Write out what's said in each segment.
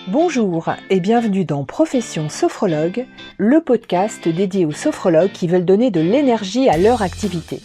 Bonjour et bienvenue dans Profession Sophrologue, le podcast dédié aux sophrologues qui veulent donner de l'énergie à leur activité.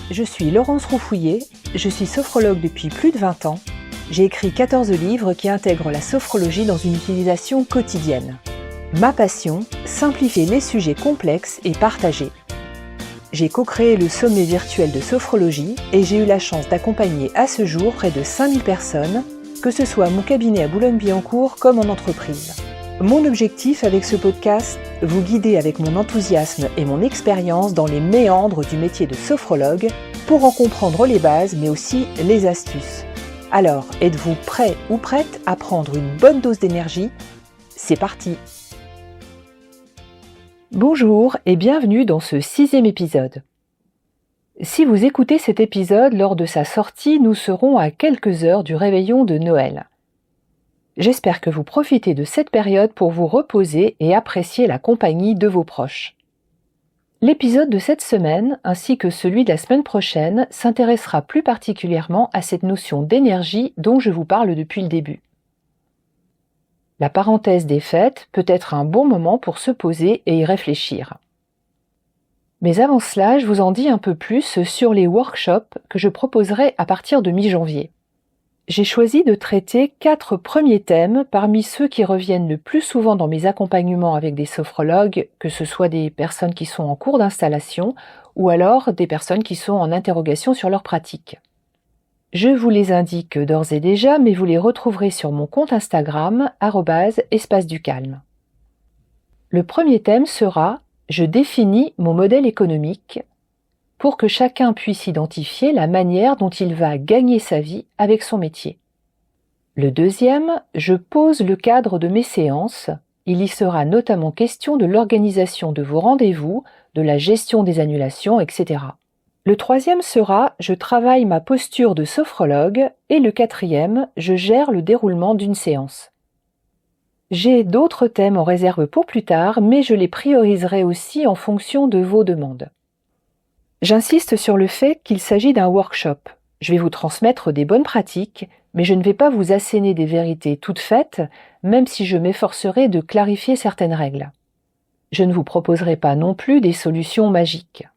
Je suis Laurence Roufouillet, je suis sophrologue depuis plus de 20 ans. J'ai écrit 14 livres qui intègrent la sophrologie dans une utilisation quotidienne. Ma passion, simplifier les sujets complexes et partagés. J'ai co-créé le sommet virtuel de sophrologie et j'ai eu la chance d'accompagner à ce jour près de 5000 personnes, que ce soit à mon cabinet à Boulogne-Billancourt comme en entreprise. Mon objectif avec ce podcast, vous guider avec mon enthousiasme et mon expérience dans les méandres du métier de sophrologue pour en comprendre les bases mais aussi les astuces. Alors, êtes-vous prêt ou prête à prendre une bonne dose d'énergie ? C'est parti ! Bonjour et bienvenue dans ce 6e épisode. Si vous écoutez cet épisode lors de sa sortie, nous serons à quelques heures du réveillon de Noël. J'espère que vous profitez de cette période pour vous reposer et apprécier la compagnie de vos proches. L'épisode de cette semaine, ainsi que celui de la semaine prochaine, s'intéressera plus particulièrement à cette notion d'énergie dont je vous parle depuis le début. La parenthèse des fêtes peut être un bon moment pour se poser et y réfléchir. Mais avant cela, je vous en dis un peu plus sur les workshops que je proposerai à partir de mi-janvier. J'ai choisi de traiter 4 premiers thèmes parmi ceux qui reviennent le plus souvent dans mes accompagnements avec des sophrologues, que ce soit des personnes qui sont en cours d'installation ou alors des personnes qui sont en interrogation sur leur pratique. Je vous les indique d'ores et déjà, mais vous les retrouverez sur mon compte Instagram, @espace-du-calme. Le premier thème sera « Je définis mon modèle économique » pour que chacun puisse identifier la manière dont il va gagner sa vie avec son métier. Le deuxième, je pose le cadre de mes séances. Il y sera notamment question de l'organisation de vos rendez-vous, de la gestion des annulations, etc. Le troisième sera je travaille ma posture de sophrologue et le quatrième, je gère le déroulement d'une séance. J'ai d'autres thèmes en réserve pour plus tard, mais je les prioriserai aussi en fonction de vos demandes. J'insiste sur le fait qu'il s'agit d'un workshop. Je vais vous transmettre des bonnes pratiques, mais je ne vais pas vous asséner des vérités toutes faites, même si je m'efforcerai de clarifier certaines règles. Je ne vous proposerai pas non plus des solutions magiques.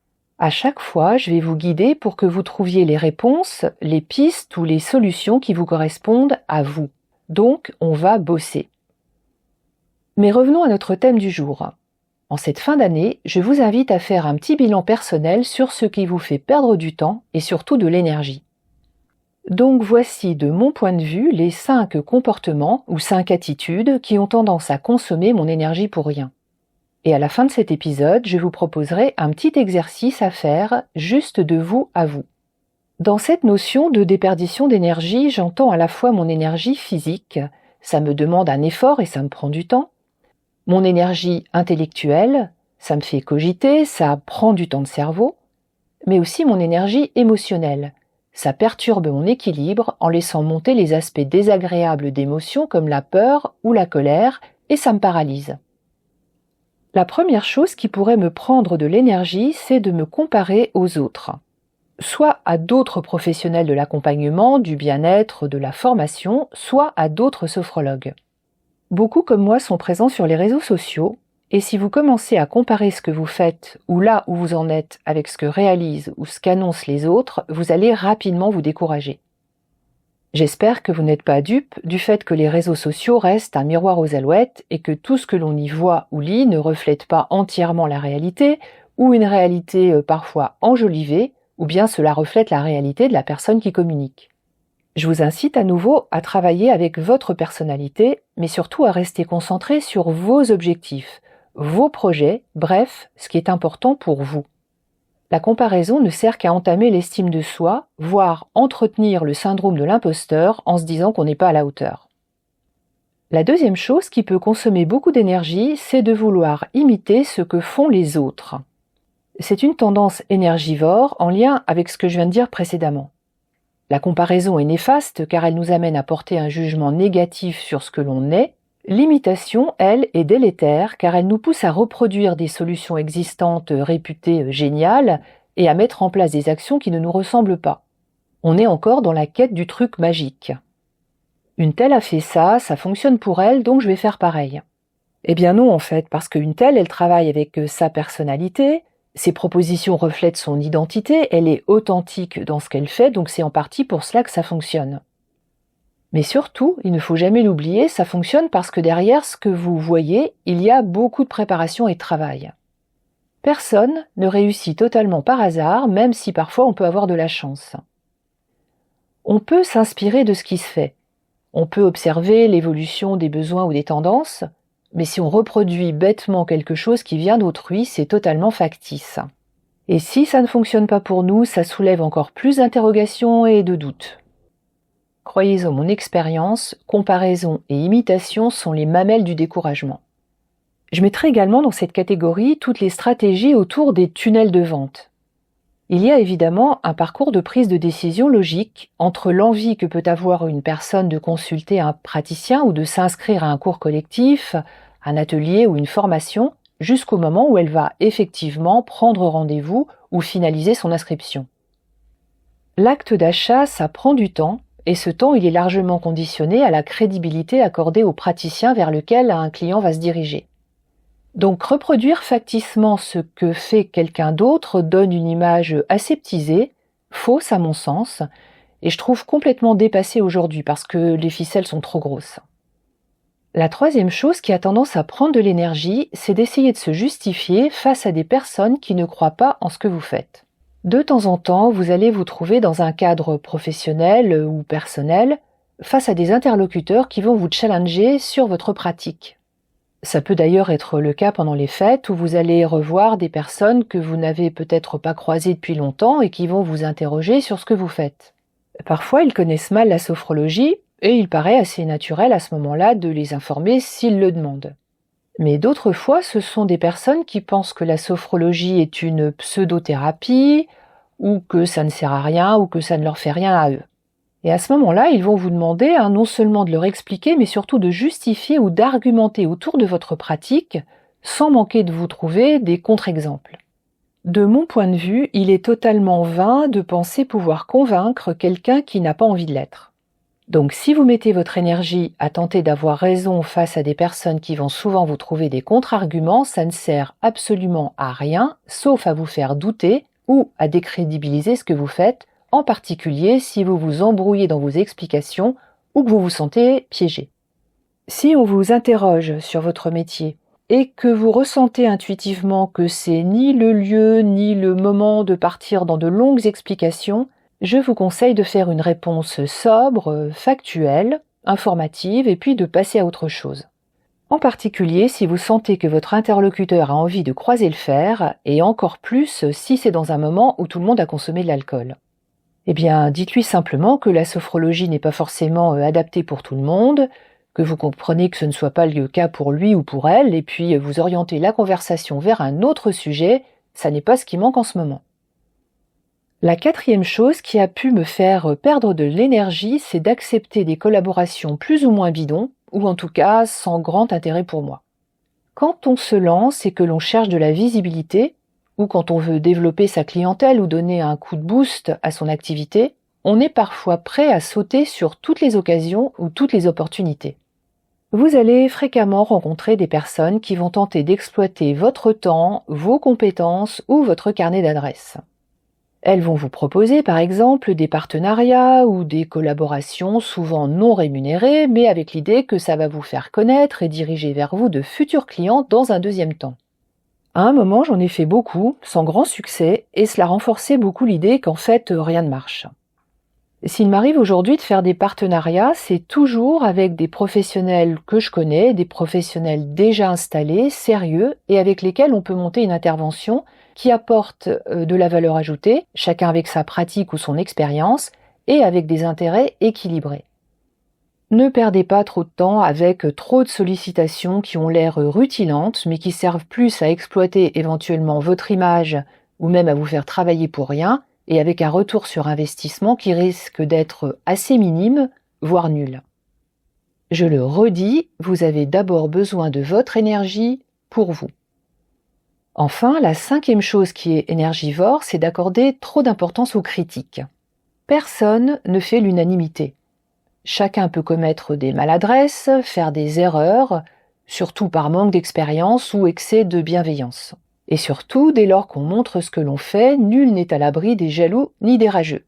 À chaque fois, je vais vous guider pour que vous trouviez les réponses, les pistes ou les solutions qui vous correspondent à vous. Donc, on va bosser. Mais revenons à notre thème du jour. En cette fin d'année, je vous invite à faire un petit bilan personnel sur ce qui vous fait perdre du temps et surtout de l'énergie. Donc voici de mon point de vue les 5 comportements ou 5 attitudes qui ont tendance à consommer mon énergie pour rien. Et à la fin de cet épisode, je vous proposerai un petit exercice à faire juste de vous à vous. Dans cette notion de déperdition d'énergie, j'entends à la fois mon énergie physique, ça me demande un effort et ça me prend du temps, mon énergie intellectuelle, ça me fait cogiter, ça prend du temps de cerveau, mais aussi mon énergie émotionnelle. Ça perturbe mon équilibre en laissant monter les aspects désagréables d'émotions comme la peur ou la colère et ça me paralyse. La première chose qui pourrait me prendre de l'énergie, c'est de me comparer aux autres. Soit à d'autres professionnels de l'accompagnement, du bien-être, de la formation, soit à d'autres sophrologues. Beaucoup comme moi sont présents sur les réseaux sociaux, et si vous commencez à comparer ce que vous faites ou là où vous en êtes avec ce que réalisent ou ce qu'annoncent les autres, vous allez rapidement vous décourager. J'espère que vous n'êtes pas dupe du fait que les réseaux sociaux restent un miroir aux alouettes et que tout ce que l'on y voit ou lit ne reflète pas entièrement la réalité ou une réalité parfois enjolivée ou bien cela reflète la réalité de la personne qui communique. Je vous incite à nouveau à travailler avec votre personnalité, mais surtout à rester concentré sur vos objectifs, vos projets, bref, ce qui est important pour vous. La comparaison ne sert qu'à entamer l'estime de soi, voire entretenir le syndrome de l'imposteur en se disant qu'on n'est pas à la hauteur. La deuxième chose qui peut consommer beaucoup d'énergie, c'est de vouloir imiter ce que font les autres. C'est une tendance énergivore en lien avec ce que je viens de dire précédemment. La comparaison est néfaste car elle nous amène à porter un jugement négatif sur ce que l'on est. L'imitation, elle, est délétère car elle nous pousse à reproduire des solutions existantes réputées géniales et à mettre en place des actions qui ne nous ressemblent pas. On est encore dans la quête du truc magique. Une telle a fait ça fonctionne pour elle, donc je vais faire pareil. Eh bien non en fait, parce qu'une telle, elle travaille avec sa personnalité, ses propositions reflètent son identité, elle est authentique dans ce qu'elle fait, donc c'est en partie pour cela que ça fonctionne. Mais surtout, il ne faut jamais l'oublier, ça fonctionne parce que derrière ce que vous voyez, il y a beaucoup de préparation et de travail. Personne ne réussit totalement par hasard, même si parfois on peut avoir de la chance. On peut s'inspirer de ce qui se fait. On peut observer l'évolution des besoins ou des tendances, mais si on reproduit bêtement quelque chose qui vient d'autrui, c'est totalement factice. Et si ça ne fonctionne pas pour nous, ça soulève encore plus d'interrogations et de doutes. Croyez-en mon expérience, comparaison et imitation sont les mamelles du découragement. Je mettrai également dans cette catégorie toutes les stratégies autour des tunnels de vente. Il y a évidemment un parcours de prise de décision logique entre l'envie que peut avoir une personne de consulter un praticien ou de s'inscrire à un cours collectif, un atelier ou une formation, jusqu'au moment où elle va effectivement prendre rendez-vous ou finaliser son inscription. L'acte d'achat, ça prend du temps, et ce temps il est largement conditionné à la crédibilité accordée au praticien vers lequel un client va se diriger. Donc reproduire facticement ce que fait quelqu'un d'autre donne une image aseptisée, fausse à mon sens, et je trouve complètement dépassée aujourd'hui parce que les ficelles sont trop grosses. La troisième chose qui a tendance à prendre de l'énergie, c'est d'essayer de se justifier face à des personnes qui ne croient pas en ce que vous faites. De temps en temps, vous allez vous trouver dans un cadre professionnel ou personnel face à des interlocuteurs qui vont vous challenger sur votre pratique. Ça peut d'ailleurs être le cas pendant les fêtes où vous allez revoir des personnes que vous n'avez peut-être pas croisées depuis longtemps et qui vont vous interroger sur ce que vous faites. Parfois, ils connaissent mal la sophrologie et il paraît assez naturel à ce moment-là de les informer s'ils le demandent. Mais d'autres fois, ce sont des personnes qui pensent que la sophrologie est une pseudothérapie ou que ça ne sert à rien ou que ça ne leur fait rien à eux. Et à ce moment-là, ils vont vous demander non seulement de leur expliquer, mais surtout de justifier ou d'argumenter autour de votre pratique, sans manquer de vous trouver des contre-exemples. De mon point de vue, il est totalement vain de penser pouvoir convaincre quelqu'un qui n'a pas envie de l'être. Donc si vous mettez votre énergie à tenter d'avoir raison face à des personnes qui vont souvent vous trouver des contre-arguments, ça ne sert absolument à rien, sauf à vous faire douter ou à décrédibiliser ce que vous faites, en particulier si vous vous embrouillez dans vos explications ou que vous vous sentez piégé. Si on vous interroge sur votre métier et que vous ressentez intuitivement que c'est ni le lieu ni le moment de partir dans de longues explications, je vous conseille de faire une réponse sobre, factuelle, informative et puis de passer à autre chose. En particulier si vous sentez que votre interlocuteur a envie de croiser le fer et encore plus si c'est dans un moment où tout le monde a consommé de l'alcool. Eh bien, dites-lui simplement que la sophrologie n'est pas forcément adaptée pour tout le monde, que vous comprenez que ce ne soit pas le cas pour lui ou pour elle, et puis vous orientez la conversation vers un autre sujet, ça n'est pas ce qui manque en ce moment. La quatrième chose qui a pu me faire perdre de l'énergie, c'est d'accepter des collaborations plus ou moins bidons, ou en tout cas sans grand intérêt pour moi. Quand on se lance et que l'on cherche de la visibilité, ou quand on veut développer sa clientèle ou donner un coup de boost à son activité, on est parfois prêt à sauter sur toutes les occasions ou toutes les opportunités. Vous allez fréquemment rencontrer des personnes qui vont tenter d'exploiter votre temps, vos compétences ou votre carnet d'adresses. Elles vont vous proposer par exemple des partenariats ou des collaborations souvent non rémunérées, mais avec l'idée que ça va vous faire connaître et diriger vers vous de futurs clients dans un deuxième temps. À un moment, j'en ai fait beaucoup, sans grand succès, et cela renforçait beaucoup l'idée qu'en fait, rien ne marche. S'il m'arrive aujourd'hui de faire des partenariats, c'est toujours avec des professionnels que je connais, des professionnels déjà installés, sérieux, et avec lesquels on peut monter une intervention qui apporte de la valeur ajoutée, chacun avec sa pratique ou son expérience, et avec des intérêts équilibrés. Ne perdez pas trop de temps avec trop de sollicitations qui ont l'air rutilantes, mais qui servent plus à exploiter éventuellement votre image ou même à vous faire travailler pour rien, et avec un retour sur investissement qui risque d'être assez minime, voire nul. Je le redis, vous avez d'abord besoin de votre énergie pour vous. Enfin, la cinquième chose qui est énergivore, c'est d'accorder trop d'importance aux critiques. Personne ne fait l'unanimité. Chacun peut commettre des maladresses, faire des erreurs, surtout par manque d'expérience ou excès de bienveillance. Et surtout, dès lors qu'on montre ce que l'on fait, nul n'est à l'abri des jaloux ni des rageux.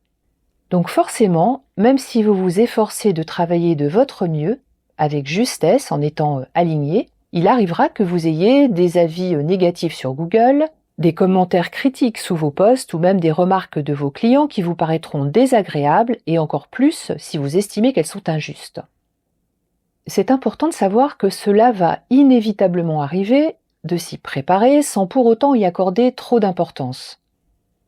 Donc forcément, même si vous vous efforcez de travailler de votre mieux, avec justesse en étant aligné, il arrivera que vous ayez des avis négatifs sur Google, des commentaires critiques sous vos posts ou même des remarques de vos clients qui vous paraîtront désagréables et encore plus si vous estimez qu'elles sont injustes. C'est important de savoir que cela va inévitablement arriver, de s'y préparer sans pour autant y accorder trop d'importance.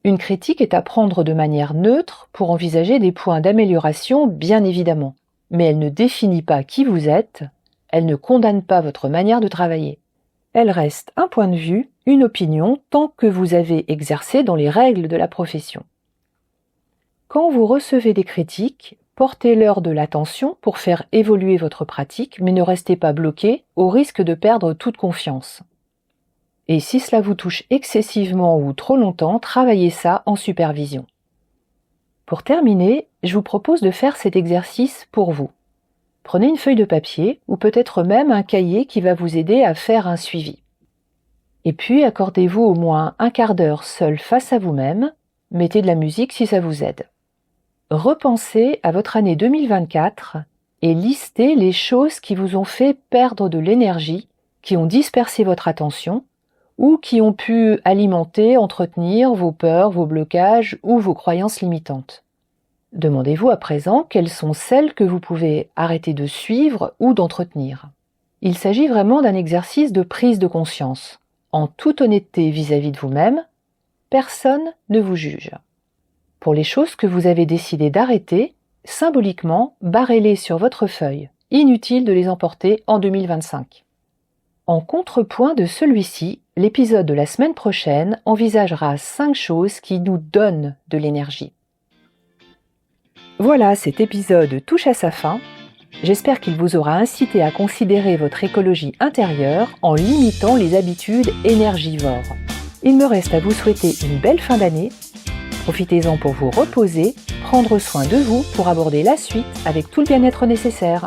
Une critique est à prendre de manière neutre pour envisager des points d'amélioration, bien évidemment, mais elle ne définit pas qui vous êtes, elle ne condamne pas votre manière de travailler. Elle reste un point de vue, une opinion, tant que vous avez exercé dans les règles de la profession. Quand vous recevez des critiques, portez-leur de l'attention pour faire évoluer votre pratique, mais ne restez pas bloqué au risque de perdre toute confiance. Et si cela vous touche excessivement ou trop longtemps, travaillez ça en supervision. Pour terminer, je vous propose de faire cet exercice pour vous. Prenez une feuille de papier ou peut-être même un cahier qui va vous aider à faire un suivi. Et puis accordez-vous au moins un quart d'heure seul face à vous-même, mettez de la musique si ça vous aide. Repensez à votre année 2024 et listez les choses qui vous ont fait perdre de l'énergie, qui ont dispersé votre attention ou qui ont pu alimenter, entretenir vos peurs, vos blocages ou vos croyances limitantes. Demandez-vous à présent quelles sont celles que vous pouvez arrêter de suivre ou d'entretenir. Il s'agit vraiment d'un exercice de prise de conscience. En toute honnêteté vis-à-vis de vous-même, personne ne vous juge. Pour les choses que vous avez décidé d'arrêter, symboliquement, barrez-les sur votre feuille. Inutile de les emporter en 2025. En contrepoint de celui-ci, l'épisode de la semaine prochaine envisagera 5 choses qui nous donnent de l'énergie. Voilà, cet épisode touche à sa fin. J'espère qu'il vous aura incité à considérer votre écologie intérieure en limitant les habitudes énergivores. Il me reste à vous souhaiter une belle fin d'année. Profitez-en pour vous reposer, prendre soin de vous pour aborder la suite avec tout le bien-être nécessaire.